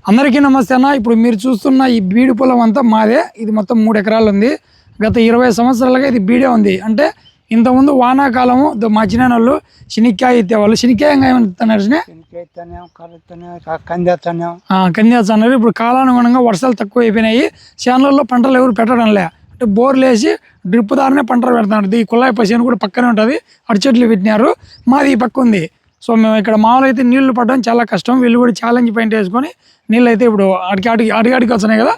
అందరికీ నమస్తే అన్న. ఇప్పుడు మీరు చూస్తున్న ఈ బీడి పొలం అంతా మాదే. ఇది మొత్తం 3 ఎకరాలు ఉంది. గత 20 సంవత్సరాలుగా ఇది బీడే ఉంది. అంటే ఇంతకుముందు వానాకాలము మా చిన్నోళ్ళు శనిక్కాయ ఎత్తేవాళ్ళు. శనిక్కాయ ఏమంటున్నారు, కందేస్తున్నారు. ఇప్పుడు కాలానుగుణంగా వర్షాలు తక్కువ అయిపోయినాయి. చేనులలో పంటలు ఎవరు పెట్టడం లే. అంటే బోర్లు వేసి డ్రిప్ దారినే పంటలు పెడుతున్నారు. ఈ కుళాయి పసేను కూడా పక్కనే ఉంటుంది. అడి చెట్లు పెట్టినారు. మాది ఈ పక్క ఉంది. సో మేము ఇక్కడ మామూలు అయితే నీళ్లు పడడం చాలా కష్టం. వీళ్ళు కూడా ఛాలెంజ్ పాయింట్ వేసుకొని నీళ్ళు అయితే ఇప్పుడు అడిగాడికి వస్తున్నాయి కదా,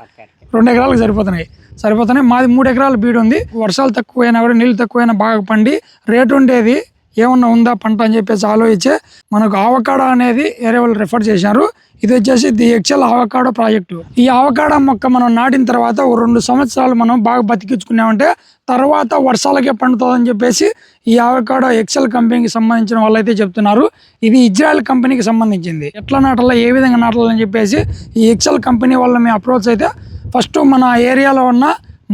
2 ఎకరాలకు సరిపోతున్నాయి. మాది 3 ఎకరాల బీడు ఉంది. వర్షాలు తక్కువైనా కూడా నీళ్ళు తక్కువైనా బాగా పండి రేటు ఉండేది ఏమన్నా ఉందా పంట అని చెప్పేసి ఆలోచించే మనకు ఆవకాడో అనేది వేరే వాళ్ళు రెఫర్ చేశారు. ఇది వచ్చేసి ది ఎక్సెల్ ఆవకాడో ప్రాజెక్టు. ఈ ఆవకాడో మొక్క మనం నాటిన తర్వాత 2 సంవత్సరాలు మనం బాగా బతికించుకున్నామంటే తర్వాత వర్షాలకే పండుతుందని చెప్పేసి ఈ ఆవకాడో ఎక్సెల్ కంపెనీకి సంబంధించిన వాళ్ళైతే చెప్తున్నారు. ఇది ఇజ్రాయెల్ కంపెనీకి సంబంధించింది. ఎట్లా నాటాలా, ఏ విధంగా నాటాలని చెప్పేసి ఈ ఎక్సెల్ కంపెనీ వల్ల మేము అప్రోచ్ అయితే ఫస్ట్ మన ఏరియాలో ఉన్న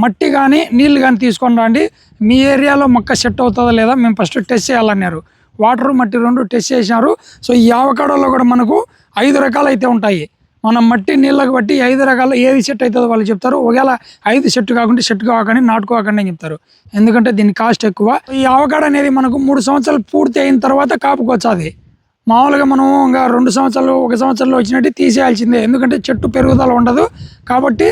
మట్టి కానీ నీళ్ళు కానీ తీసుకొని రండి. మీ ఏరియాలో మొక్క సెట్ అవుతుందా లేదా మేము ఫస్ట్ టెస్ట్ చేయాలన్నారు. వాటర్ మట్టి 2 టెస్ట్ చేసినారు. సో ఈ ఆవకాడోలో కూడా మనకు 5 రకాలు అయితే ఉంటాయి. మనం మట్టి నీళ్ళకు బట్టి 5 రకాలు ఏది సెట్ అవుతుందో వాళ్ళు చెప్తారు. ఒకవేళ 5 సెట్ కాకుండా సెట్ కాకండి, నాటుకోకండి అని చెప్తారు. ఎందుకంటే దీని కాస్ట్ ఎక్కువ. ఈ ఆవకాడో అనేది మనకు 3 సంవత్సరాలు పూర్తి అయిన తర్వాత కాపుకొచ్చాది. మామూలుగా మనం ఇంకా 2 సంవత్సరాలు 1 సంవత్సరంలో వచ్చినట్టు తీసేయాల్సిందే. ఎందుకంటే చెట్టు పెరుగుదల ఉండదు. కాబట్టి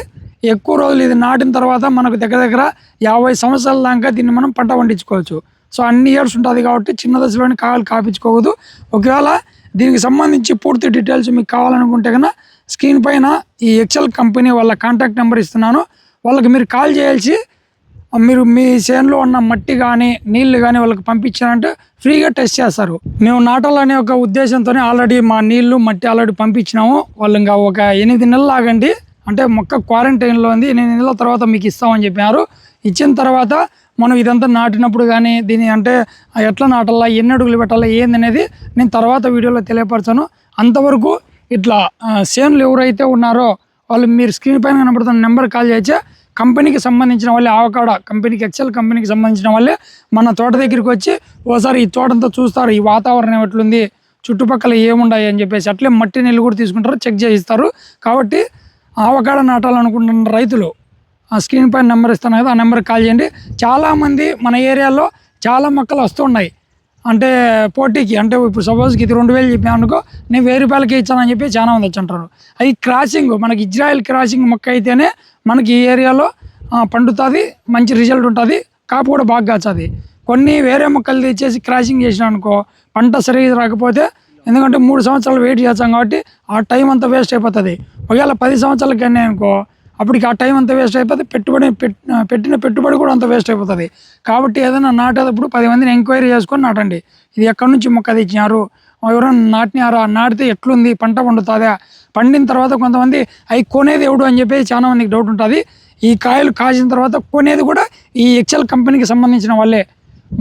ఎక్కువ రోజులు ఇది నాటిన తర్వాత మనకు దగ్గర 50 సంవత్సరాల దాకా దీన్ని మనం పంట పండించుకోవచ్చు. సో అన్ని ఇయర్స్ ఉంటుంది కాబట్టి చిన్న దశలోని కాయలు కాపించుకోవద్దు. ఒకవేళ దీనికి సంబంధించి పూర్తి డీటెయిల్స్ మీకు కావాలనుకుంటే కన్నా స్క్రీన్ పైన ఈ ఎక్సెల్ కంపెనీ వాళ్ళ కాంటాక్ట్ నెంబర్ ఇస్తున్నాను. వాళ్ళకి మీరు కాల్ చేయాల్సి మీరు మీ చేనులో ఉన్న మట్టి కానీ నీళ్లు కానీ వాళ్ళకి పంపించారంటే ఫ్రీగా టెస్ట్ చేస్తారు. మేము నాటాలనే ఒక ఉద్దేశంతోనే ఆల్రెడీ మా నీళ్లు మట్టి ఆల్రెడీ పంపించినాము. వాళ్ళు ఇంకా ఒక 8 నెలలు ఆగండి, అంటే మొక్క క్వారంటైన్లో ఉంది, 8 నెలల తర్వాత మీకు ఇస్తామని చెప్పినారు. ఇచ్చిన తర్వాత మనం ఇదంతా నాటినప్పుడు కానీ దీని అంటే ఎట్లా నాటాలా, ఎన్ని అడుగులు పెట్టాలా ఏందనేది నేను తర్వాత వీడియోలో తెలియపరచాను. అంతవరకు ఇట్లా సేన్లు ఎవరైతే ఉన్నారో వాళ్ళు మీరు స్క్రీన్ పైన కనబడుతున్న నెంబర్ కాల్ చేయొచ్చా. కంపెనీకి సంబంధించిన వాళ్ళే, ఆవకాడో కంపెనీకి ఎక్సెల్ కంపెనీకి సంబంధించిన వాళ్ళే మన తోట దగ్గరికి వచ్చి ఓసారి ఈ తోటంతా చూస్తారు. ఈ వాతావరణం ఎట్లుంది, చుట్టుపక్కల ఏముండాయి అని చెప్పేసి అట్లే మట్టి నీళ్ళు కూడా తీసుకుంటారు, చెక్ చేయిస్తారు. కాబట్టి ఆవకాడో నాటాలనుకుంటున్న రైతులు ఆ స్క్రీన్ పైన నెంబర్ ఇస్తాను కదా, ఆ నెంబర్కి కాల్ చేయండి. చాలామంది మన ఏరియాలో చాలా మొక్కలు వస్తున్నాయి. అంటే పోటీకి, అంటే ఇప్పుడు సపోజ్కి ఇది 2000 చెప్పాను అనుకో, నేను 1000 రూపాయలకి ఇచ్చానని చెప్పి చాలా మంది వచ్చి అంటారు. అది క్రాసింగ్, మనకి ఇజ్రాయెల్ క్రాసింగ్ మొక్క అయితేనే మనకి ఈ ఏరియాలో పండుతుంది, మంచి రిజల్ట్ ఉంటుంది, కాపు కూడా బాగా కాస్తుంది. కొన్ని వేరే మొక్కలు తెచ్చేసి క్రాసింగ్ చేసినా అనుకో పంట సరిగ్గా రాకపోతే, ఎందుకంటే 3 సంవత్సరాలు వెయిట్ చేస్తాం కాబట్టి ఆ టైం అంతా వేస్ట్ అయిపోతుంది. ఒకవేళ 10 సంవత్సరాలకి అన్నాయి అనుకో అప్పటికి ఆ టైం అంతా వేస్ట్ అయిపోతుంది, పెట్టిన పెట్టుబడి కూడా అంత వేస్ట్ అయిపోతుంది. కాబట్టి ఏదైనా నాటేటప్పుడు 10 మందిని ఎంక్వైరీ చేసుకొని నాటండి. ఇది ఎక్కడి నుంచి మొక్క తెచ్చినారు, ఎవరైనా నాటినారా, నాటితే ఎట్లుంది, పంట పండుతుందా, పండిన తర్వాత కొంతమంది అవి కొనేది ఎవడు అని చెప్పేసి చాలా మందికి డౌట్ ఉంటుంది. ఈ కాయలు కాసిన తర్వాత కొనేది కూడా ఈ ఎక్సెల్ కంపెనీకి సంబంధించిన వాళ్ళే.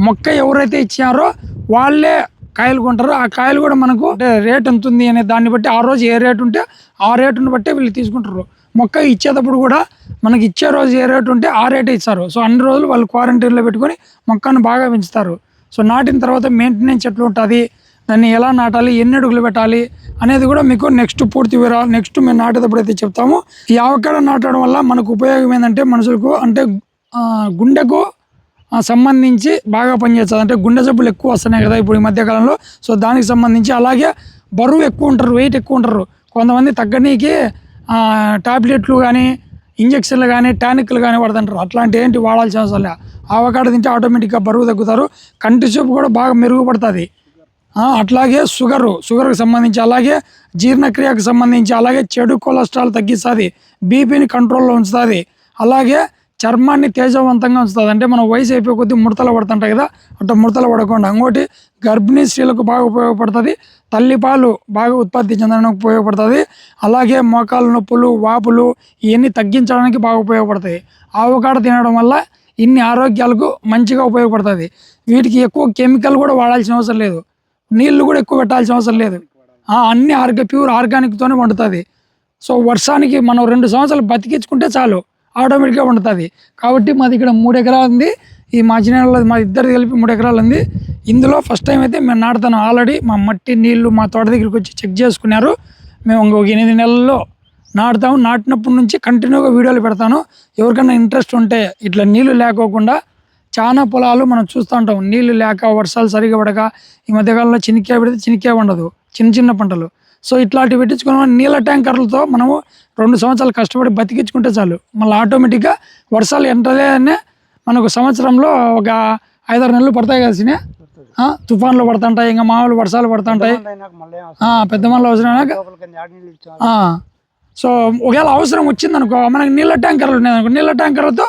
మొక్క ఎవరైతే ఇచ్చినారో వాళ్ళే కాయలు కొంటారు. ఆ కాయలు కూడా మనకు రేట్ ఎంత ఉంది అనే దాన్ని బట్టి, ఆ రోజు ఏ రేటు ఉంటే ఆ రేటును బట్టి వీళ్ళు తీసుకుంటారు. మొక్క ఇచ్చేటప్పుడు కూడా మనకి ఇచ్చే రోజు ఏ రేటు ఉంటే ఆ రేటే ఇస్తారు. సో అన్ని రోజులు వాళ్ళు క్వారంటైన్లో పెట్టుకొని మొక్కను బాగా పెంచుతారు. సో నాటిన తర్వాత మెయింటెనెన్స్ ఎట్లా ఉంటుంది, దాన్ని ఎలా నాటాలి, ఎన్ని అడుగులు పెట్టాలి అనేది కూడా మీకు నెక్స్ట్ పూర్తి వివరాలు నెక్స్ట్ మేము నాటేటప్పుడు అయితే చెప్తాము. ఈ ఆవకాడో నాటడం వల్ల మనకు ఉపయోగం ఏంటంటే మనుషులకు అంటే గుండెకు సంబంధించి బాగా పనిచేస్తుంది. అంటే గుండె జబ్బులు ఎక్కువ వస్తున్నాయి కదా ఇప్పుడు ఈ మధ్యకాలంలో. సో దానికి సంబంధించి, అలాగే బరువు ఎక్కువ ఉంటారు, వెయిట్ ఎక్కువ ఉంటారు. కొంతమంది తగ్గనీకి టాబ్లెట్లు కానీ ఇంజక్షన్లు కానీ టానిక్లు కానీ వాడుతుంటారు. అట్లాంటి ఏంటి వాడాల్సిన అవసరం లేదు. ఆవకాడో తింటే ఆటోమేటిక్గా బరువు తగ్గుతారు, కంటి చూపు కూడా బాగా మెరుగుపడుతుంది. అట్లాగే షుగర్కి సంబంధించి, అలాగే జీర్ణక్రియకు సంబంధించి, అలాగే చెడు కొలెస్ట్రాల్ తగ్గిస్తుంది, బీపీని కంట్రోల్లో ఉంచుతుంది, అలాగే చర్మాన్ని తేజవంతంగా ఉంచుతుంది. అంటే మనం వయసు అయిపోయే కొద్దీ ముడతలు పడుతుంటాయి కదా, అట్లా ముడతలు పడకుండా. ఇంకోటి గర్భిణీ స్త్రీలకు బాగా ఉపయోగపడుతుంది, తల్లిపాలు బాగా ఉత్పత్తి చెందడానికి ఉపయోగపడుతుంది, అలాగే మోకాలు నొప్పులు, వాపులు ఇవన్నీ తగ్గించడానికి బాగా ఉపయోగపడతాయి. ఆవకాడో తినడం వల్ల ఇన్ని ఆరోగ్యాలకు మంచిగా ఉపయోగపడుతుంది. వీటికి ఎక్కువ కెమికల్ కూడా వాడాల్సిన అవసరం లేదు, నీళ్లు కూడా ఎక్కువ పెట్టాల్సిన అవసరం లేదు. అన్ని ప్యూర్ ఆర్గానిక్తోనే వండుతుంది. సో వర్షానికి మనం 2 సంవత్సరాలు బతికించుకుంటే చాలు, ఆటోమేటిక్గా వండుతుంది. కాబట్టి మాది ఇక్కడ 3 ఎకరాలు ఉంది. ఈ మా చిన్న మా ఇద్దరు కలిపి 3 ఎకరాలు ఉంది. ఇందులో ఫస్ట్ టైం అయితే మేము నాటుతాను. ఆల్రెడీ మా మట్టి నీళ్లు మా తోట దగ్గరికి వచ్చి చెక్ చేసుకున్నారు. మేము ఇంకొక 8 నెలల్లో నాటుతాము. నాటినప్పటి నుంచి కంటిన్యూగా వీడియోలు పెడతాను. ఎవరికైనా ఇంట్రెస్ట్ ఉంటే ఇట్లా నీళ్లు లేకోకుండా చాలా పొలాలు మనం చూస్తూ ఉంటాం, నీళ్లు లేక వర్షాలు సరిగా పడక ఈ మధ్యకాలంలో చెనిక్కాయ పెడితే చెనిక్కాయ ఉండదు, చిన్న చిన్న పంటలు. సో ఇట్లాంటివి పెట్టించుకున్న నీళ్ళ ట్యాంకర్లతో మనము 2 సంవత్సరాలు కష్టపడి బతికించుకుంటే చాలు, మళ్ళీ ఆటోమేటిక్గా వర్షాలు ఎంటనే మనకు సంవత్సరంలో ఒక 5-6 నెలలు పడతాయి కదా, తుఫాన్లు పడుతుంటాయి, ఇంకా మామూలు వర్షాలు పడుతుంటాయి, పెద్ద మనలో అవసరం. సో ఒకవేళ అవసరం వచ్చిందనుకో, మనకి నీళ్ళ ట్యాంకర్లు ఉన్నాయనుకో, నీళ్ళ ట్యాంకర్లతో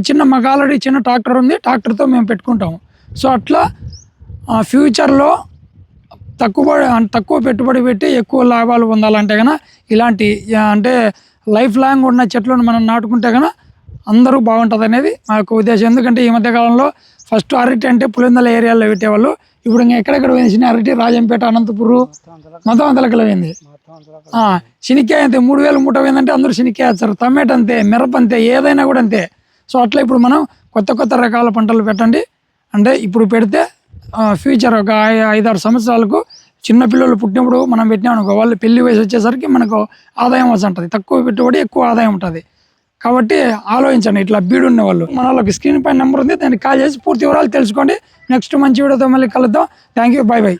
చిన్న మాకు ఆల్రెడీ చిన్న ట్రాక్టర్ ఉంది, ట్రాక్టర్తో మేము పెట్టుకుంటాము. సో అట్లా ఫ్యూచర్లో తక్కువ పెట్టుబడి పెట్టి ఎక్కువ లాభాలు పొందాలంటే కన్నా ఇలాంటి అంటే లైఫ్ లాంగ్ ఉన్న చెట్లను మనం నాటుకుంటే కన్నా అందరూ బాగుంటుంది అనేది మాకు ఉద్దేశం. ఎందుకంటే ఈ మధ్యకాలంలో ఫస్ట్ అరటి అంటే పులిందల ఏరియాలో పెట్టేవాళ్ళు, ఇప్పుడు ఇంకా ఎక్కడెక్కడ వేసిన అరటి రాజంపేట, అనంతపురం మొత్తం అంతలకల పోయింది. శనిక్కాయ అంతే 3000 మూట పోయిందంటే అందరూ శనిక్కాయ వేస్తారు. టమాటో అంతే, మిరప అంతే, ఏదైనా కూడా అంతే. సో అట్లా ఇప్పుడు మనం కొత్త రకాల పంటలు పెట్టండి. అంటే ఇప్పుడు పెడితే ఫ్యూచర్ ఒక 5-6 సంవత్సరాలకు చిన్నపిల్లలు పుట్టినప్పుడు మనం పెట్టినామనుకో, వాళ్ళు పెళ్లి వయసు వచ్చేసరికి మనకు ఆదాయం వస్తుంటుంది, తక్కువ పెట్టుబడి ఎక్కువ ఆదాయం ఉంటుంది. కాబట్టి ఆలోచించండి ఇట్లా బీడు ఉన్న వాళ్ళు. మన వాళ్ళకి స్క్రీన్ పైన నెంబర్ ఉంది, దానికి కాల్ చేసి పూర్తి వివరాలు తెలుసుకోండి. నెక్స్ట్ మంచి వీడియోతో మళ్ళీ కలుద్దాం. Thank you, by by.